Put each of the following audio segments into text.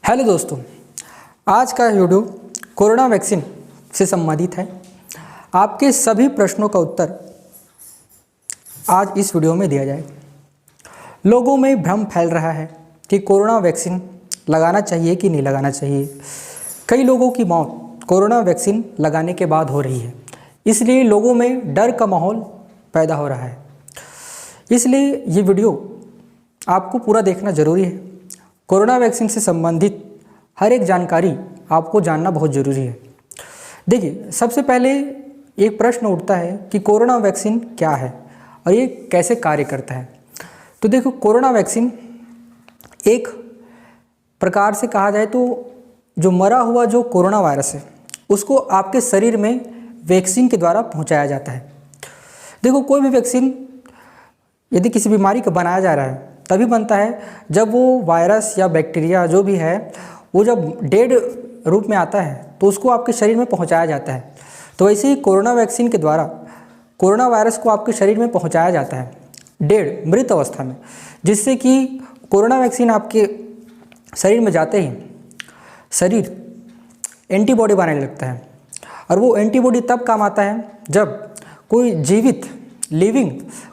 Hello दोस्तों, आज का वीडियो कोरोना वैक्सीन से संबंधित है। आपके सभी प्रश्नों का उत्तर आज इस वीडियो में दिया जाएगा। लोगों में भ्रम फैल रहा है कि कोरोना वैक्सीन लगाना चाहिए कि नहीं लगाना चाहिए। कई लोगों की मौत कोरोना वैक्सीन लगाने के बाद हो रही है, इसलिए लोगों में डर का माहौल पैदा हो रहा है। इसलिए ये वीडियो आपको पूरा देखना ज़रूरी है। कोरोना वैक्सीन से संबंधित हर एक जानकारी आपको जानना बहुत ज़रूरी है। देखिए, सबसे पहले एक प्रश्न उठता है कि कोरोना वैक्सीन क्या है और ये कैसे कार्य करता है। तो देखो, कोरोना वैक्सीन एक प्रकार से कहा जाए तो जो मरा हुआ जो कोरोना वायरस है उसको आपके शरीर में वैक्सीन के द्वारा पहुंचाया जाता है। देखो, कोई भी वैक्सीन यदि किसी बीमारी का बनाया जा रहा है तभी बनता है जब वो वायरस या बैक्टीरिया जो भी है वो जब डेड रूप में आता है तो उसको आपके शरीर में पहुंचाया जाता है। तो वैसे ही कोरोना वैक्सीन के द्वारा कोरोना वायरस को आपके शरीर में पहुंचाया जाता है डेड मृत अवस्था में, जिससे कि कोरोना वैक्सीन आपके शरीर में जाते ही शरीर एंटीबॉडी बनाने लगता है। और वो एंटीबॉडी तब काम आता है जब कोई जीवित लिविंग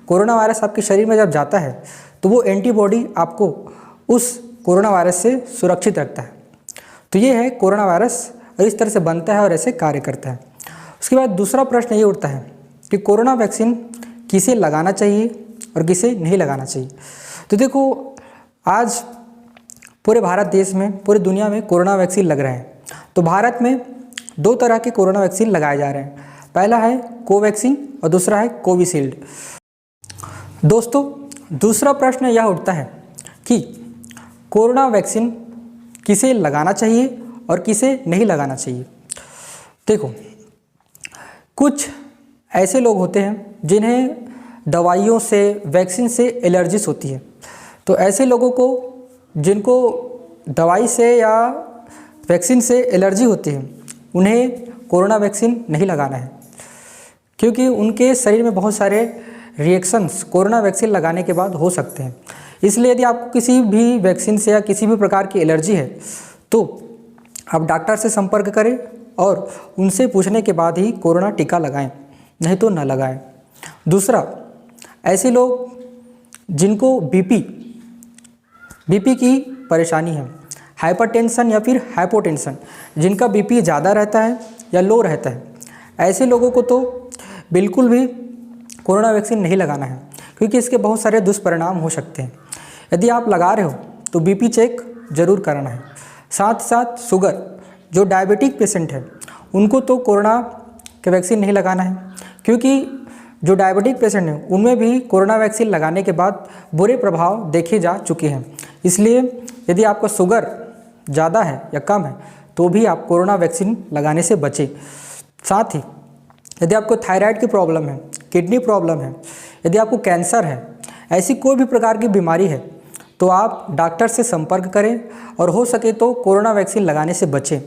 कोरोना वायरस आपके शरीर में जब जाता है तो वो एंटीबॉडी आपको उस कोरोना वायरस से सुरक्षित रखता है। तो ये है कोरोना वायरस, और इस तरह से बनता है और ऐसे कार्य करता है। उसके बाद दूसरा प्रश्न ये उठता है कि कोरोना वैक्सीन किसे लगाना चाहिए और किसे नहीं लगाना चाहिए। तो देखो, आज पूरे भारत देश में, पूरी दुनिया में कोरोना वैक्सीन लग रहे हैं। तो भारत में दो तरह के कोरोना वैक्सीन लगाए जा रहे हैं। पहला है कोवैक्सीन और दूसरा है कोविशील्ड। दोस्तों, दूसरा प्रश्न यह उठता है कि कोरोना वैक्सीन किसे लगाना चाहिए और किसे नहीं लगाना चाहिए। देखो, कुछ ऐसे लोग होते हैं जिन्हें दवाइयों से, वैक्सीन से एलर्जीज होती है। तो ऐसे लोगों को जिनको दवाई से या वैक्सीन से एलर्जी होती है उन्हें कोरोना वैक्सीन नहीं लगाना है, क्योंकि उनके शरीर में बहुत सारे रिएक्शंस कोरोना वैक्सीन लगाने के बाद हो सकते हैं। इसलिए यदि आपको किसी भी वैक्सीन से या किसी भी प्रकार की एलर्जी है तो आप डॉक्टर से संपर्क करें और उनसे पूछने के बाद ही कोरोना टीका लगाएं, नहीं तो न लगाएं। दूसरा, ऐसे लोग जिनको बीपी की परेशानी है, हाइपरटेंशन या फिर हाइपोटेंशन, जिनका बीपी ज़्यादा रहता है या लो रहता है, ऐसे लोगों को तो बिल्कुल भी कोरोना वैक्सीन नहीं लगाना है, क्योंकि इसके बहुत सारे दुष्परिणाम हो सकते हैं। यदि आप लगा रहे हो तो बीपी चेक ज़रूर कराना है। साथ साथ शुगर, जो डायबिटिक पेशेंट है उनको तो कोरोना के वैक्सीन नहीं लगाना है, क्योंकि जो डायबिटिक पेशेंट हैं उनमें भी कोरोना वैक्सीन लगाने के बाद बुरे प्रभाव देखे जा चुके हैं। इसलिए यदि आपका शुगर ज़्यादा है या कम है तो भी आप कोरोना वैक्सीन लगाने से बचें। साथ ही यदि आपको थायराइड की प्रॉब्लम है, किडनी प्रॉब्लम है, यदि आपको कैंसर है, ऐसी कोई भी प्रकार की बीमारी है तो आप डॉक्टर से संपर्क करें और हो सके तो कोरोना वैक्सीन लगाने से बचें,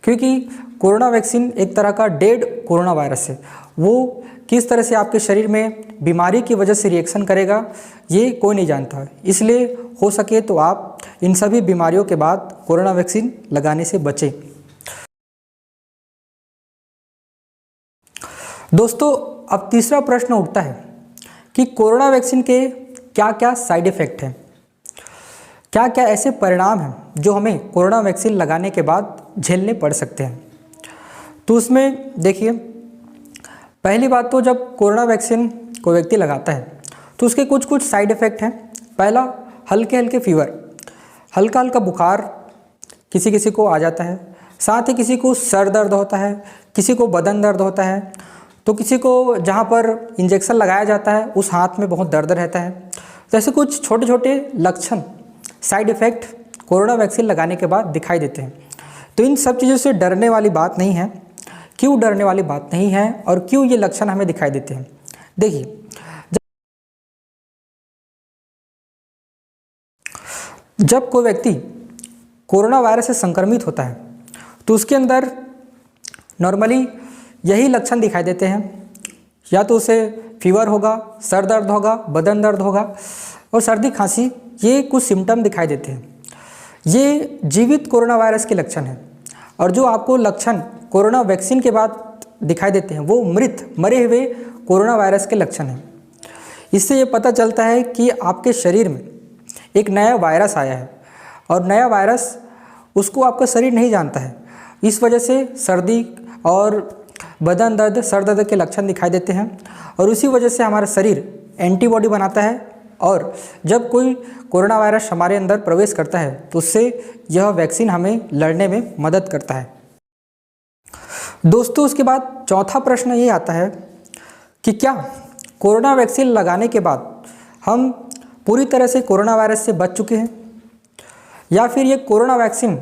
क्योंकि कोरोना वैक्सीन एक तरह का डेड कोरोना वायरस है। वो किस तरह से आपके शरीर में बीमारी की वजह से रिएक्शन करेगा ये कोई नहीं जानता। इसलिए हो सके तो आप इन सभी बीमारियों के बाद कोरोना वैक्सीन लगाने से बचें। दोस्तों, अब तीसरा प्रश्न उठता है कि कोरोना वैक्सीन के क्या क्या साइड इफ़ेक्ट हैं, क्या क्या ऐसे परिणाम हैं जो हमें कोरोना वैक्सीन लगाने के बाद झेलने पड़ सकते हैं। तो उसमें देखिए, पहली बात तो जब कोरोना वैक्सीन कोई व्यक्ति लगाता है तो उसके कुछ कुछ साइड इफ़ेक्ट हैं। पहला, हल्के हल्के फीवर, हल्का हल्का बुखार किसी किसी को आ जाता है। साथ ही किसी को सर दर्द होता है, किसी को बदन दर्द होता है, तो किसी को जहाँ पर इंजेक्शन लगाया जाता है उस हाथ में बहुत दर्द रहता है। तो ऐसे कुछ छोटे छोटे लक्षण, साइड इफ़ेक्ट कोरोना वैक्सीन लगाने के बाद दिखाई देते हैं। तो इन सब चीज़ों से डरने वाली बात नहीं है। क्यों डरने वाली बात नहीं है और क्यों ये लक्षण हमें दिखाई देते हैं? देखिए, जब कोई व्यक्ति कोरोना वायरस से संक्रमित होता है तो उसके अंदर नॉर्मली यही लक्षण दिखाई देते हैं। या तो उसे फीवर होगा, सर दर्द होगा, बदन दर्द होगा और सर्दी खांसी, ये कुछ सिम्टम दिखाई देते हैं। ये जीवित कोरोना वायरस के लक्षण हैं और जो आपको लक्षण कोरोना वैक्सीन के बाद दिखाई देते हैं वो मरे हुए कोरोना वायरस के लक्षण हैं। इससे ये पता चलता है कि आपके शरीर में एक नया वायरस आया है और नया वायरस उसको आपका शरीर नहीं जानता है। इस वजह से सर्दी और बदन दर्द, सर दर्द के लक्षण दिखाई देते हैं और उसी वजह से हमारा शरीर एंटीबॉडी बनाता है और जब कोई कोरोना वायरस हमारे अंदर प्रवेश करता है तो उससे यह वैक्सीन हमें लड़ने में मदद करता है। दोस्तों, उसके बाद चौथा प्रश्न ये आता है कि क्या कोरोना वैक्सीन लगाने के बाद हम पूरी तरह से कोरोना वायरस से बच चुके हैं या फिर ये कोरोना वैक्सीन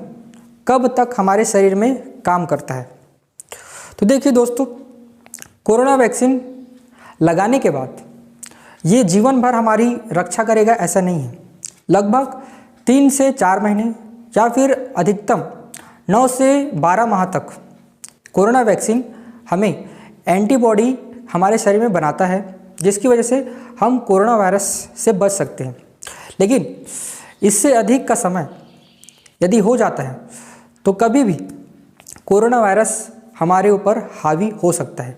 कब तक हमारे शरीर में काम करता है। तो देखिए दोस्तों, कोरोना वैक्सीन लगाने के बाद ये जीवन भर हमारी रक्षा करेगा ऐसा नहीं है। लगभग 3 से 4 महीने या फिर अधिकतम 9 से 12 माह तक कोरोना वैक्सीन हमें एंटीबॉडी हमारे शरीर में बनाता है, जिसकी वजह से हम कोरोना वायरस से बच सकते हैं। लेकिन इससे अधिक का समय यदि हो जाता है तो कभी भी कोरोना वायरस हमारे ऊपर हावी हो सकता है।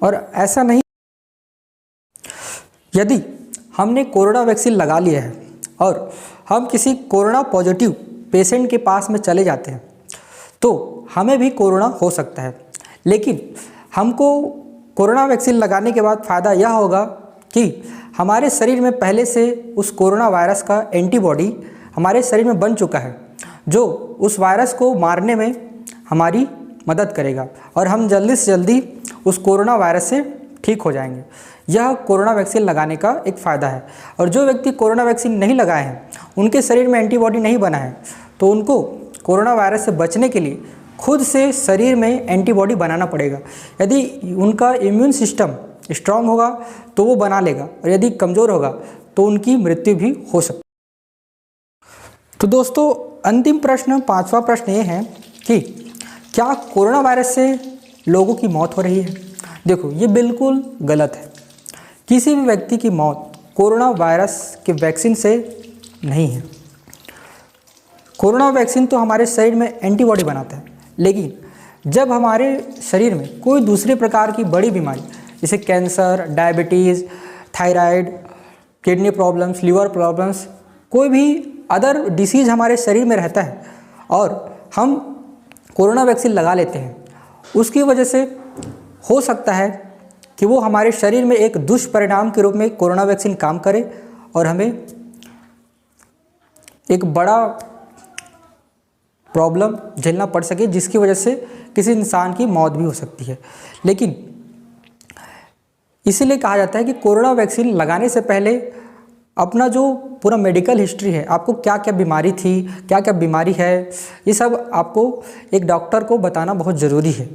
और ऐसा नहीं, यदि हमने कोरोना वैक्सीन लगा लिया है और हम किसी कोरोना पॉजिटिव पेशेंट के पास में चले जाते हैं तो हमें भी कोरोना हो सकता है। लेकिन हमको कोरोना वैक्सीन लगाने के बाद फ़ायदा यह होगा कि हमारे शरीर में पहले से उस कोरोना वायरस का एंटीबॉडी हमारे शरीर में बन चुका है, जो उस वायरस को मारने में हमारी मदद करेगा और हम जल्दी से जल्दी उस कोरोना वायरस से ठीक हो जाएंगे। यह कोरोना वैक्सीन लगाने का एक फ़ायदा है। और जो व्यक्ति कोरोना वैक्सीन नहीं लगाए हैं, उनके शरीर में एंटीबॉडी नहीं बना है, तो उनको कोरोना वायरस से बचने के लिए खुद से शरीर में एंटीबॉडी बनाना पड़ेगा। यदि उनका इम्यून सिस्टम स्ट्रांग होगा तो वो बना लेगा और यदि कमज़ोर होगा तो उनकी मृत्यु भी हो सकती है। तो दोस्तों, अंतिम प्रश्न, 5वां प्रश्न ये है कि क्या कोरोना वायरस से लोगों की मौत हो रही है। देखो, ये बिल्कुल गलत है। किसी भी व्यक्ति की मौत कोरोना वायरस के वैक्सीन से नहीं है। कोरोना वैक्सीन तो हमारे शरीर में एंटीबॉडी बनाता है, लेकिन जब हमारे शरीर में कोई दूसरे प्रकार की बड़ी बीमारी जैसे cancer, diabetes, thyroid, kidney problems, liver problems, कोई भी अदर डिसीज़ हमारे शरीर में रहता है और हम कोरोना वैक्सीन लगा लेते हैं, उसकी वजह से हो सकता है कि वो हमारे शरीर में एक दुष्परिणाम के रूप में कोरोना वैक्सीन काम करे और हमें एक बड़ा प्रॉब्लम झेलना पड़ सके, जिसकी वजह से किसी इंसान की मौत भी हो सकती है। लेकिन इसीलिए कहा जाता है कि कोरोना वैक्सीन लगाने से पहले अपना जो पूरा मेडिकल हिस्ट्री है, आपको क्या क्या बीमारी थी, क्या क्या बीमारी है, ये सब आपको एक डॉक्टर को बताना बहुत ज़रूरी है।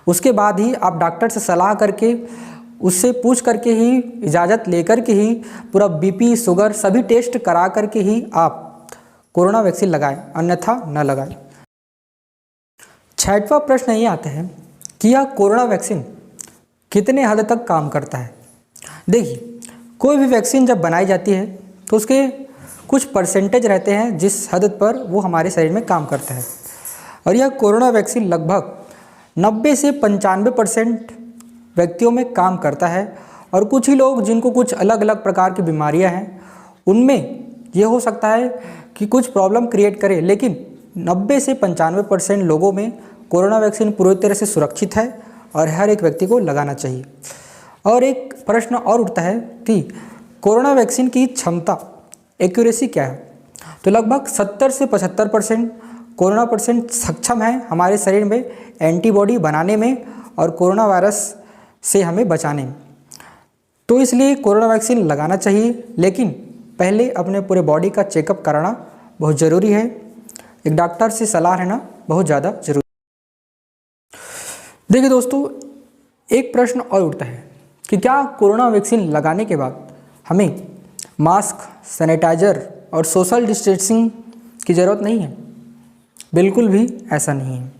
उसके बाद ही आप डॉक्टर से सलाह करके, उससे पूछ करके ही, इजाज़त लेकर के ही, पूरा बीपी, शुगर सभी टेस्ट करा करके ही आप कोरोना वैक्सीन लगाएं, अन्यथा न लगाएं। 6वां प्रश्न ये आता है कि यह कोरोना वैक्सीन कितने हद तक काम करता है। देखिए, कोई भी वैक्सीन जब बनाई जाती है तो उसके कुछ परसेंटेज रहते हैं जिस हद पर वो हमारे शरीर में काम करता है, और यह कोरोना वैक्सीन लगभग 90 से 95% व्यक्तियों में काम करता है। और कुछ ही लोग जिनको कुछ अलग अलग प्रकार की बीमारियां हैं, उनमें ये हो सकता है कि कुछ प्रॉब्लम क्रिएट करे, लेकिन 90 से 95% लोगों में कोरोना वैक्सीन पूरी तरह से सुरक्षित है और हर एक व्यक्ति को लगाना चाहिए। और एक प्रश्न और उठता है कि कोरोना वैक्सीन की क्षमता, एक्यूरेसी क्या है। तो लगभग 70 से 75% कोरोना परसेंट सक्षम है हमारे शरीर में एंटीबॉडी बनाने में और कोरोना वायरस से हमें बचाने में। तो इसलिए कोरोना वैक्सीन लगाना चाहिए, लेकिन पहले अपने पूरे बॉडी का चेकअप कराना बहुत ज़रूरी है। एक डॉक्टर से सलाह लेना बहुत ज़्यादा ज़रूरी। देखिए दोस्तों, एक प्रश्न और उठता है कि क्या कोरोना वैक्सीन लगाने के बाद हमें मास्क, सैनिटाइज़र और सोशल डिस्टेंसिंग की ज़रूरत नहीं है। बिल्कुल भी ऐसा नहीं है।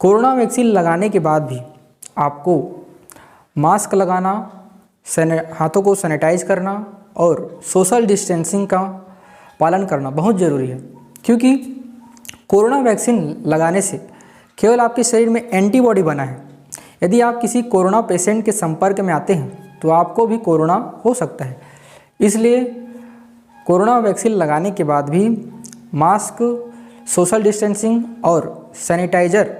कोरोना वैक्सीन लगाने के बाद भी आपको मास्क लगाना, हाथों को सैनिटाइज करना और सोशल डिस्टेंसिंग का पालन करना बहुत ज़रूरी है। क्योंकि कोरोना वैक्सीन लगाने से केवल आपके शरीर में एंटीबॉडी बना है। यदि आप किसी कोरोना पेशेंट के संपर्क में आते हैं तो आपको भी कोरोना हो सकता है। इसलिए कोरोना वैक्सीन लगाने के बाद भी मास्क, सोशल डिस्टेंसिंग और सैनिटाइज़र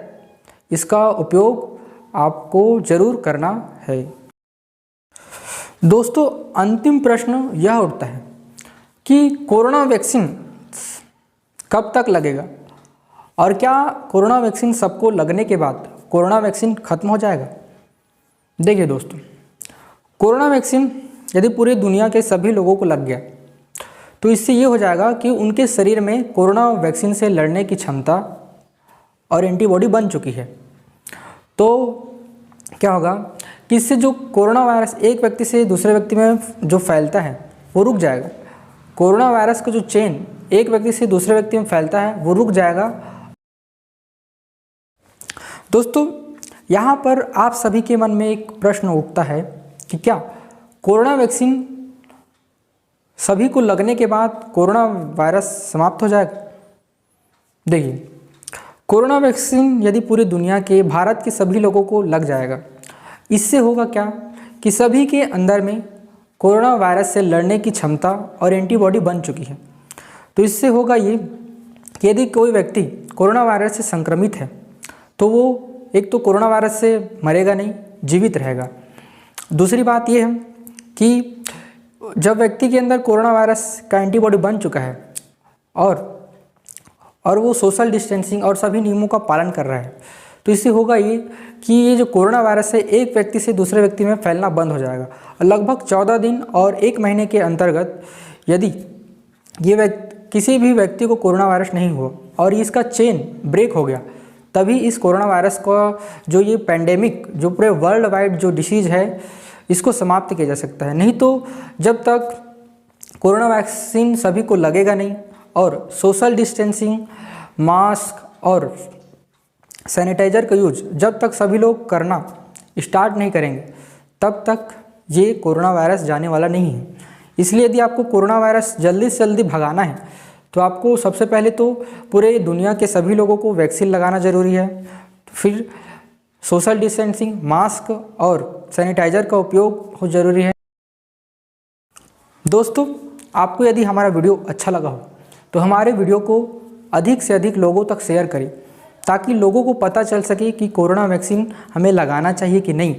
इसका उपयोग आपको ज़रूर करना है। दोस्तों, अंतिम प्रश्न यह उठता है कि कोरोना वैक्सीन कब तक लगेगा और क्या कोरोना वैक्सीन सबको लगने के बाद कोरोना वैक्सीन खत्म हो जाएगा? देखिए दोस्तों, कोरोना वैक्सीन यदि पूरी दुनिया के सभी लोगों को लग गया तो इससे ये हो जाएगा कि उनके शरीर में कोरोना वैक्सीन से लड़ने की क्षमता और एंटीबॉडी बन चुकी है। तो क्या होगा कि इससे जो कोरोना वायरस एक व्यक्ति से दूसरे व्यक्ति में जो फैलता है वो रुक जाएगा। कोरोना वायरस का जो चेन एक व्यक्ति से दूसरे व्यक्ति में फैलता है वो रुक जाएगा। दोस्तों, यहाँ पर आप सभी के मन में एक प्रश्न उठता है कि क्या कोरोना वैक्सीन सभी को लगने के बाद कोरोना वायरस समाप्त हो जाएगा? देखिए, कोरोना वैक्सीन यदि पूरी दुनिया के, भारत के सभी लोगों को लग जाएगा, इससे होगा क्या कि सभी के अंदर में कोरोना वायरस से लड़ने की क्षमता और एंटीबॉडी बन चुकी है। तो इससे होगा ये कि यदि कोई व्यक्ति कोरोना वायरस से संक्रमित है तो वो एक तो कोरोना वायरस से मरेगा नहीं, जीवित रहेगा। दूसरी बात ये है कि जब व्यक्ति के अंदर कोरोना वायरस का एंटीबॉडी बन चुका है और वो सोशल डिस्टेंसिंग और सभी नियमों का पालन कर रहा है, तो इससे होगा ये कि ये जो कोरोना वायरस है एक व्यक्ति से दूसरे व्यक्ति में फैलना बंद हो जाएगा। और लगभग 14 दिन और 1 महीने के अंतर्गत यदि ये किसी भी व्यक्ति को कोरोना वायरस नहीं हुआ और इसका चेन ब्रेक हो गया, तभी इस कोरोना वायरस का जो ये पैंडेमिक, जो पूरे वर्ल्ड वाइड जो डिसीज़ है, इसको समाप्त किया जा सकता है। नहीं तो जब तक कोरोना वैक्सीन सभी को लगेगा नहीं और सोशल डिस्टेंसिंग, मास्क और सैनिटाइज़र का यूज जब तक सभी लोग करना स्टार्ट नहीं करेंगे, तब तक ये कोरोना वायरस जाने वाला नहीं है। इसलिए यदि आपको कोरोना वायरस जल्दी से जल्दी भगाना है तो आपको सबसे पहले तो पूरे दुनिया के सभी लोगों को वैक्सीन लगाना ज़रूरी है। फिर सोशल डिस्टेंसिंग, मास्क और सैनिटाइज़र का उपयोग हो ज़रूरी है। दोस्तों, आपको यदि हमारा वीडियो अच्छा लगा हो तो हमारे वीडियो को अधिक से अधिक लोगों तक शेयर करें, ताकि लोगों को पता चल सके कि कोरोना वैक्सीन हमें लगाना चाहिए कि नहीं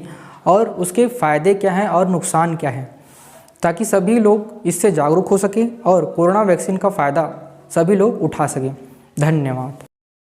और उसके फ़ायदे क्या हैं और नुकसान क्या हैं, ताकि सभी लोग इससे जागरूक हो सकें और कोरोना वैक्सीन का फ़ायदा सभी लोग उठा सकें। धन्यवाद।